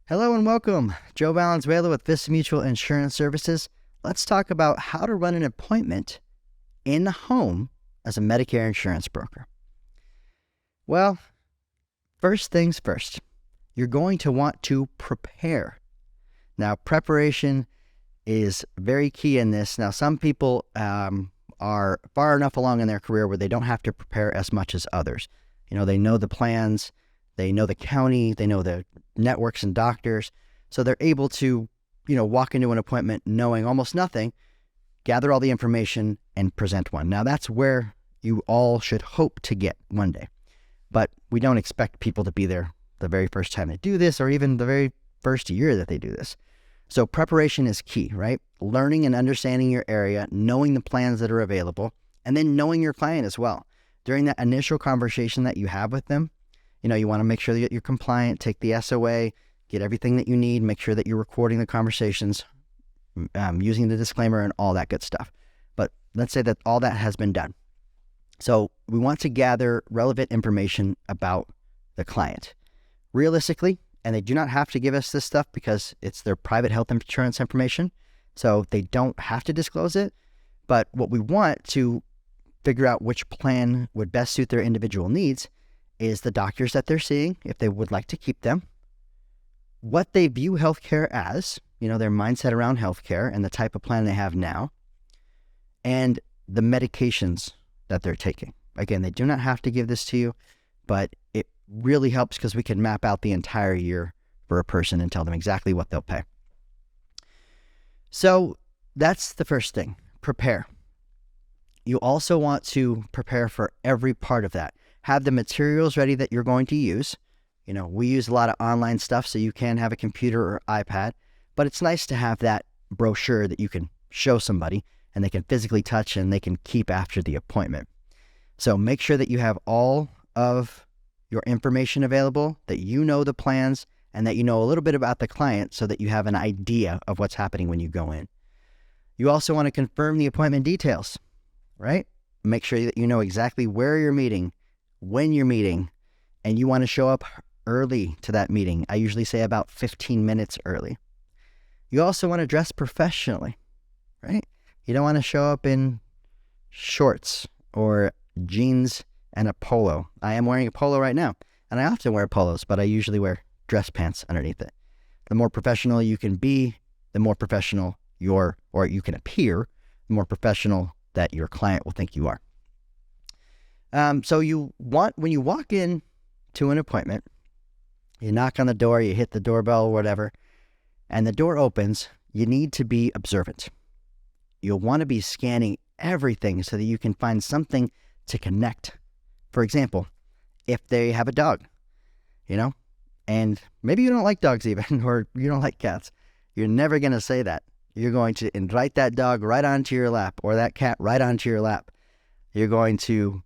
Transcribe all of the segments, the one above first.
Hello and welcome. Joe Valenzuela with Vista Mutual Insurance Services. Let's talk about how to run an appointment in the home as a Medicare insurance broker. Well, first things first, you're going to want to prepare. Now, preparation is very key in this. Now, some people are far enough along in their career where they don't have to prepare as much as others. They know the plans, they know the county, they know the networks and doctors. So they're able to, walk into an appointment knowing almost nothing, gather all the information, and present one. Now, that's where you all should hope to get one day. But we don't expect people to be there the very first time they do this or even the very first year that they do this. So preparation is key, right? Learning and understanding your area, knowing the plans that are available, and then knowing your client as well. During that initial conversation that you have with them, you want to make sure that you're compliant, take the SOA, get everything that you need, make sure that you're recording the conversations, using the disclaimer and all that good stuff. But let's say that all that has been done. So we want to gather relevant information about the client. Realistically, and they do not have to give us this stuff because it's their private health insurance information, so they don't have to disclose it. But what we want to figure out which plan would best suit their individual needs is the doctors that they're seeing, if they would like to keep them, what they view healthcare as, their mindset around healthcare and the type of plan they have now, and the medications that they're taking. Again, they do not have to give this to you, but it really helps because we can map out the entire year for a person and tell them exactly what they'll pay. So that's the first thing, prepare. You also want to prepare for every part of that. Have the materials ready that you're going to use. We use a lot of online stuff, so you can have a computer or iPad, but it's nice to have that brochure that you can show somebody and they can physically touch and they can keep after the appointment. So make sure that you have all of your information available, that you know the plans, and that you know a little bit about the client so that you have an idea of what's happening when you go in. You also want to confirm the appointment details, right? Make sure that you know exactly where you're meeting, when you're meeting, and you want to show up early to that meeting. I usually say about 15 minutes early. You also want to dress professionally, right? You don't want to show up in shorts or jeans and a polo. I am wearing a polo right now, and I often wear polos, but I usually wear dress pants underneath it. The more professional you can be, the more professional you can appear, the more professional that your client will think you are. So when you walk in to an appointment, you knock on the door, you hit the doorbell or whatever, and the door opens, you need to be observant. You'll want to be scanning everything so that you can find something to connect. For example, if they have a dog, and maybe you don't like dogs even, or you don't like cats, you're never going to say that. You're going to invite that dog right onto your lap or that cat right onto your lap. You're going to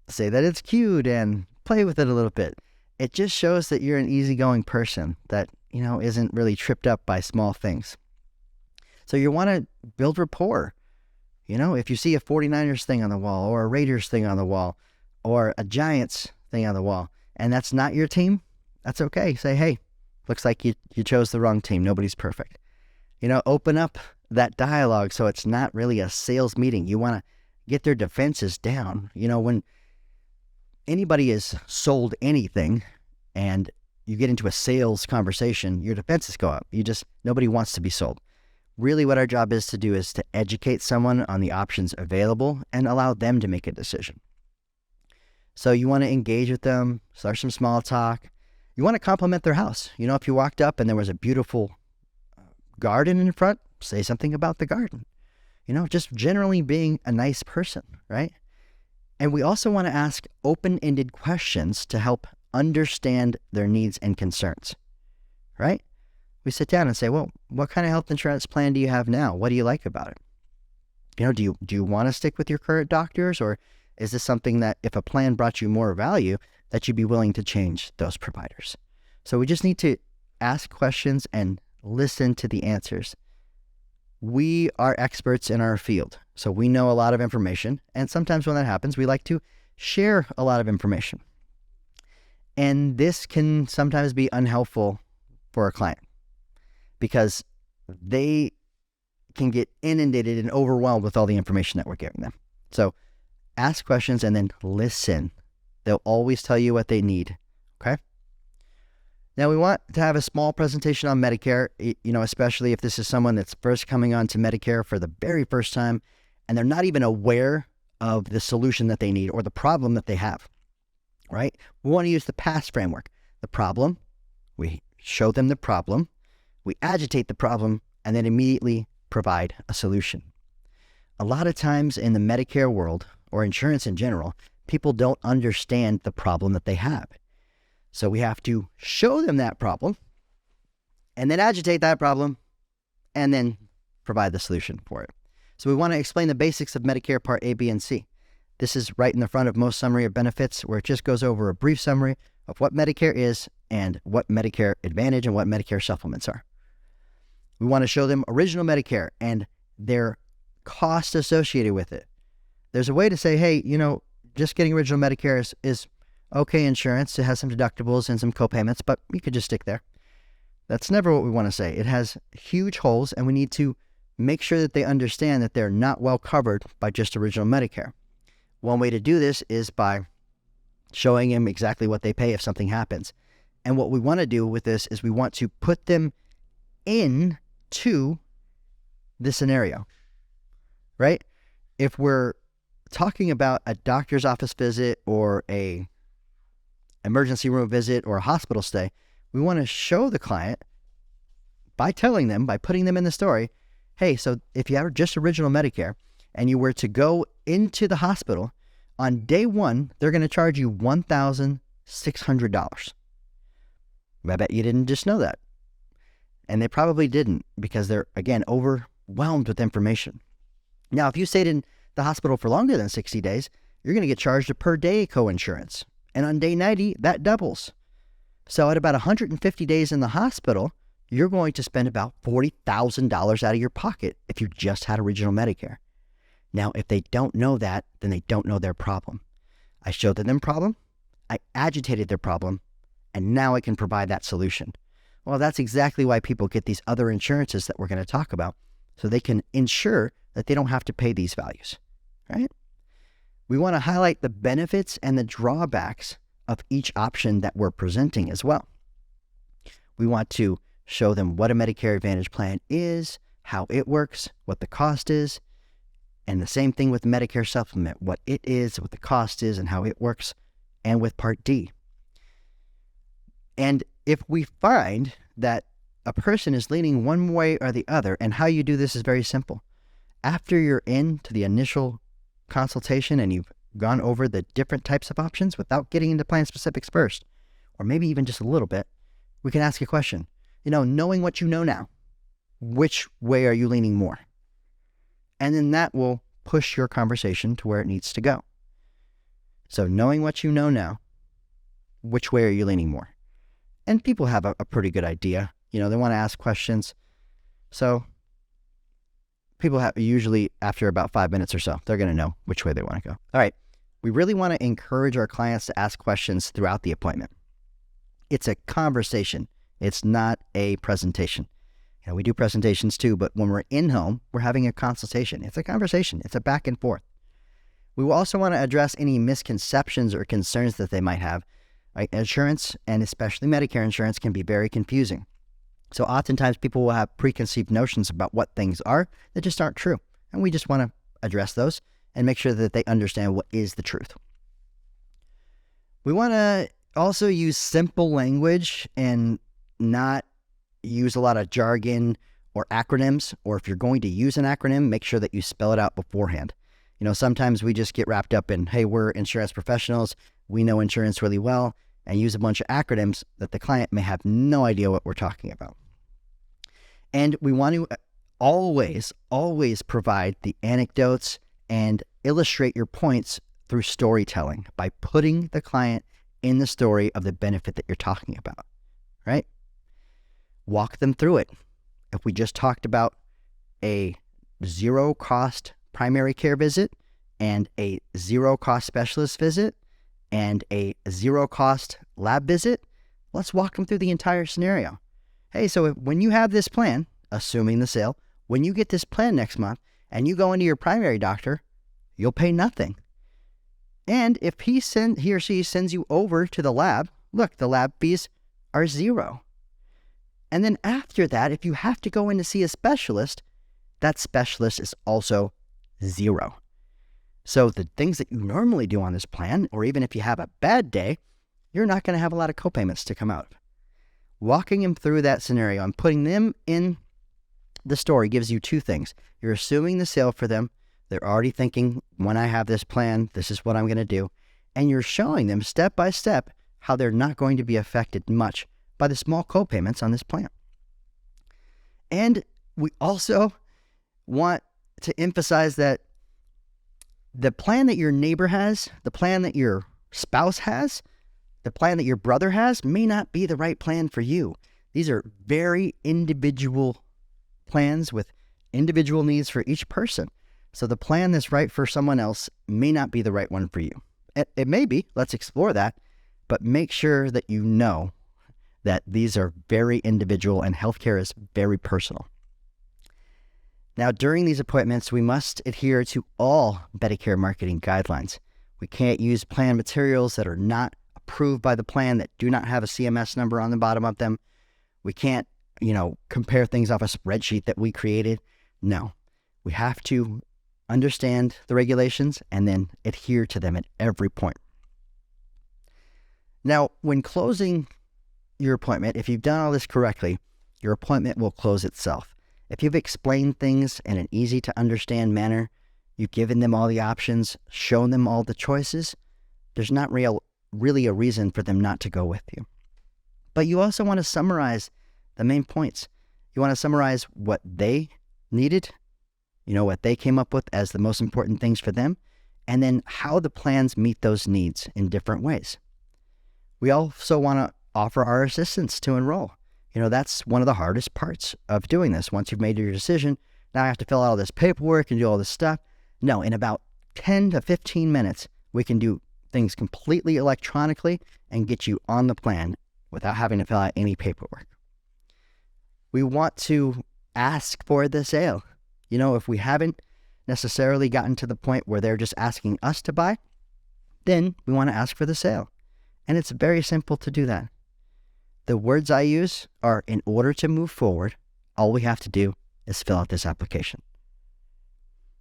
say that it's cute and play with it a little bit. It just shows that you're an easygoing person that, isn't really tripped up by small things. So you want to build rapport. If you see a 49ers thing on the wall or a Raiders thing on the wall or a Giants thing on the wall, and that's not your team, that's okay. Say, hey, looks like you chose the wrong team. Nobody's perfect. Open up that dialogue so it's not really a sales meeting. You want to get their defenses down. When anybody is sold anything and you get into a sales conversation, your defenses go up. Nobody wants to be sold. Really what our job is to educate someone on the options available and allow them to make a decision. So you want to engage with them, start some small talk. You want to compliment their house. If you walked up and there was a beautiful garden in front, say something about the garden. Just generally being a nice person, right? And we also want to ask open-ended questions to help understand their needs and concerns, right? We sit down and say, well, what kind of health insurance plan do you have now? What do you like about it? Do you want to stick with your current doctors, or is this something that if a plan brought you more value, that you'd be willing to change those providers? So we just need to ask questions and listen to the answers. We are experts in our field, so we know a lot of information, and sometimes when that happens, we like to share a lot of information. And this can sometimes be unhelpful for a client because they can get inundated and overwhelmed with all the information that we're giving them. So ask questions and then listen. They'll always tell you what they need, okay? Now, we want to have a small presentation on Medicare, especially if this is someone that's first coming on to Medicare for the very first time and they're not even aware of the solution that they need or the problem that they have, right? We want to use the PASS framework. The problem, we show them the problem, we agitate the problem, and then immediately provide a solution. A lot of times in the Medicare world, or insurance in general, people don't understand the problem that they have. So we have to show them that problem and then agitate that problem and then provide the solution for it. So we want to explain the basics of Medicare Part A, B, and C. This is right in the front of most summary of benefits where it just goes over a brief summary of what Medicare is and what Medicare Advantage and what Medicare supplements are. We want to show them original Medicare and their cost associated with it. There's a way to say, hey, just getting original Medicare is okay insurance. It has some deductibles and some copayments, but you could just stick there. That's never what we want to say. It has huge holes, and we need to make sure that they understand that they're not well covered by just original Medicare. One way to do this is by showing them exactly what they pay if something happens. And what we want to do with this is we want to put them into the scenario, right? If we're talking about a doctor's office visit or a emergency room visit or a hospital stay, we want to show the client by telling them, by putting them in the story, hey, so if you have just original Medicare and you were to go into the hospital, on day one, they're going to charge you $1,600. I bet you didn't just know that. And they probably didn't because they're, again, overwhelmed with information. Now, if you stayed in the hospital for longer than 60 days, you're going to get charged a per day coinsurance. And on day 90, that doubles. So at about 150 days in the hospital, you're going to spend about $40,000 out of your pocket if you just had original Medicare. Now, if they don't know that, then they don't know their problem. I showed them their problem, I agitated their problem, and now I can provide that solution. Well, that's exactly why people get these other insurances that we're going to talk about, so they can ensure that they don't have to pay these values, right? We want to highlight the benefits and the drawbacks of each option that we're presenting as well. We want to show them what a Medicare Advantage plan is, how it works, what the cost is, and the same thing with the Medicare supplement, what it is, what the cost is, and how it works, and with Part D. And if we find that a person is leaning one way or the other, and how you do this is very simple. After you're into the initial consultation and you've gone over the different types of options without getting into plan specifics first, or maybe even just a little bit, we can ask a question. Knowing what you know now, which way are you leaning more? And then that will push your conversation to where it needs to go. So knowing what you know now, which way are you leaning more? And people have a pretty good idea. They want to ask questions. So people have usually after about 5 minutes or so, they're going to know which way they want to go. All right. We really want to encourage our clients to ask questions throughout the appointment. It's a conversation. It's not a presentation. We do presentations too, but when we're in home, we're having a consultation. It's a conversation. It's a back and forth. We will also want to address any misconceptions or concerns that they might have. Right? Insurance, and especially Medicare insurance, can be very confusing. So oftentimes people will have preconceived notions about what things are that just aren't true. And we just want to address those and make sure that they understand what is the truth. We want to also use simple language and not use a lot of jargon or acronyms, or if you're going to use an acronym, make sure that you spell it out beforehand. Sometimes we just get wrapped up in, hey, we're insurance professionals, we know insurance really well, and use a bunch of acronyms that the client may have no idea what we're talking about. And we want to always provide the anecdotes and illustrate your points through storytelling by putting the client in the story of the benefit that you're talking about, right? Walk them through it. If we just talked about a zero-cost primary care visit and a zero-cost specialist visit and a zero-cost lab visit, let's walk them through the entire scenario. hey, so when you have this plan, assuming the sale, when you get this plan next month and you go into your primary doctor, you'll pay nothing. And if he or she sends you over to the lab, look, the lab fees are zero. And then after that, if you have to go in to see a specialist, that specialist is also zero. So the things that you normally do on this plan, or even if you have a bad day, you're not going to have a lot of copayments to come out. Walking them through that scenario and putting them in the story gives you two things. You're assuming the sale for them. They're already thinking, when I have this plan, this is what I'm going to do. And you're showing them step by step how they're not going to be affected much by the small copayments on this plan. And we also want to emphasize that the plan that your neighbor has, the plan that your spouse has, the plan that your brother has may not be the right plan for you. These are very individual plans with individual needs for each person. So the plan that's right for someone else may not be the right one for you. It may be, let's explore that, but make sure that you know that these are very individual and healthcare is very personal. Now, during these appointments, we must adhere to all Medicare marketing guidelines. We can't use plan materials that are not approved by the plan, that do not have a CMS number on the bottom of them. We can't, compare things off a spreadsheet that we created. No, we have to understand the regulations and then adhere to them at every point. Now, when closing your appointment, if you've done all this correctly, your appointment will close itself. If you've explained things in an easy to understand manner, you've given them all the options, shown them all the choices, there's not really a reason for them not to go with you. But you also want to summarize the main points. You want to summarize what they needed, what they came up with as the most important things for them, and then how the plans meet those needs in different ways. We also want to offer our assistance to enroll. That's one of the hardest parts of doing this. Once you've made your decision, now I have to fill out all this paperwork and do all this stuff. No, in about 10 to 15 minutes, we can do things completely electronically and get you on the plan without having to fill out any paperwork. We want to ask for the sale. If we haven't necessarily gotten to the point where they're just asking us to buy, then we want to ask for the sale. And it's very simple to do that. The words I use are, in order to move forward, all we have to do is fill out this application.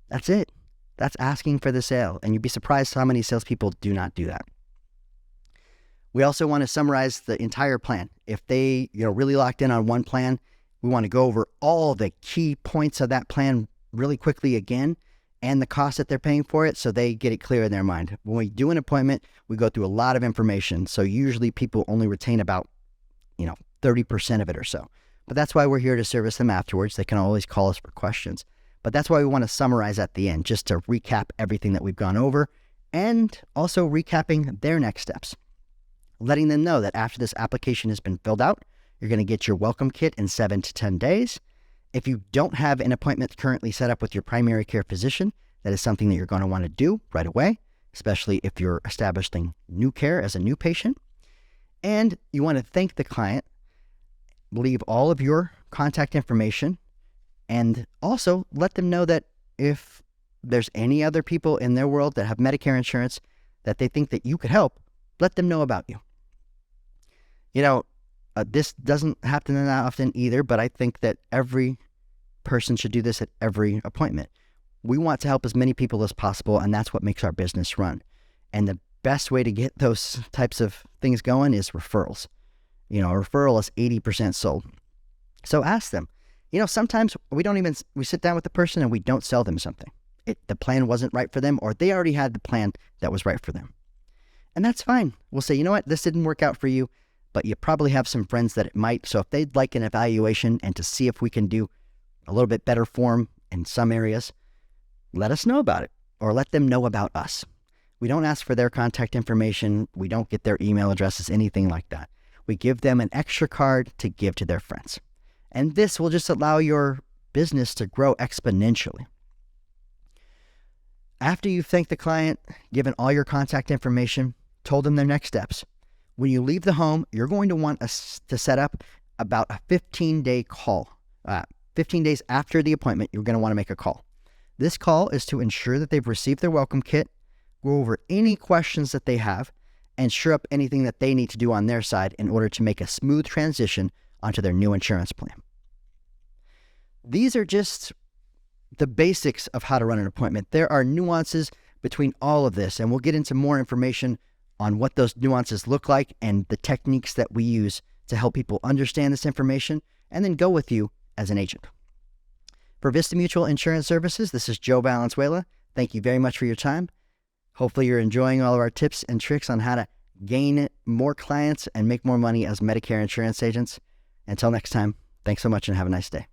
That's it. That's asking for the sale. And you'd be surprised how many salespeople do not do that. We also want to summarize the entire plan. If they, really locked in on one plan, we want to go over all the key points of that plan really quickly again, and the cost that they're paying for it, so they get it clear in their mind. When we do an appointment, we go through a lot of information. So usually people only retain about 30% of it or so. But that's why we're here to service them afterwards. They can always call us for questions. But that's why we want to summarize at the end, just to recap everything that we've gone over, and also recapping their next steps. Letting them know that after this application has been filled out, you're going to get your welcome kit in 7 to 10 days. If you don't have an appointment currently set up with your primary care physician, that is something that you're going to want to do right away, especially if you're establishing new care as a new patient. And you want to thank the client, leave all of your contact information, and also let them know that if there's any other people in their world that have Medicare insurance that they think that you could help, let them know about you. This doesn't happen that often either, but I think that every person should do this at every appointment. We want to help as many people as possible, and that's what makes our business run. And the best way to get those types of things going is referrals. A referral is 80% sold. So ask them. Sometimes we sit down with the person and we don't sell them something. The plan wasn't right for them, or they already had the plan that was right for them. And that's fine. We'll say, this didn't work out for you, but you probably have some friends that it might. So if they'd like an evaluation and to see if we can do a little bit better for them in some areas, let us know about it, or let them know about us. We don't ask for their contact information. We don't get their email addresses, anything like that. We give them an extra card to give to their friends. And this will just allow your business to grow exponentially. After you've thanked the client, given all your contact information, told them their next steps, when you leave the home, you're going to want us to set up about a 15-day call. 15 days after the appointment, you're going to want to make a call. This call is to ensure that they've received their welcome kit, go over any questions that they have, and sure up anything that they need to do on their side in order to make a smooth transition onto their new insurance plan. These are just the basics of how to run an appointment. There are nuances between all of this, and we'll get into more information on what those nuances look like and the techniques that we use to help people understand this information and then go with you as an agent. For Vista Mutual Insurance Services, this is Joe Valenzuela. Thank you very much for your time. Hopefully you're enjoying all of our tips and tricks on how to gain more clients and make more money as Medicare insurance agents. Until next time, thanks so much and have a nice day.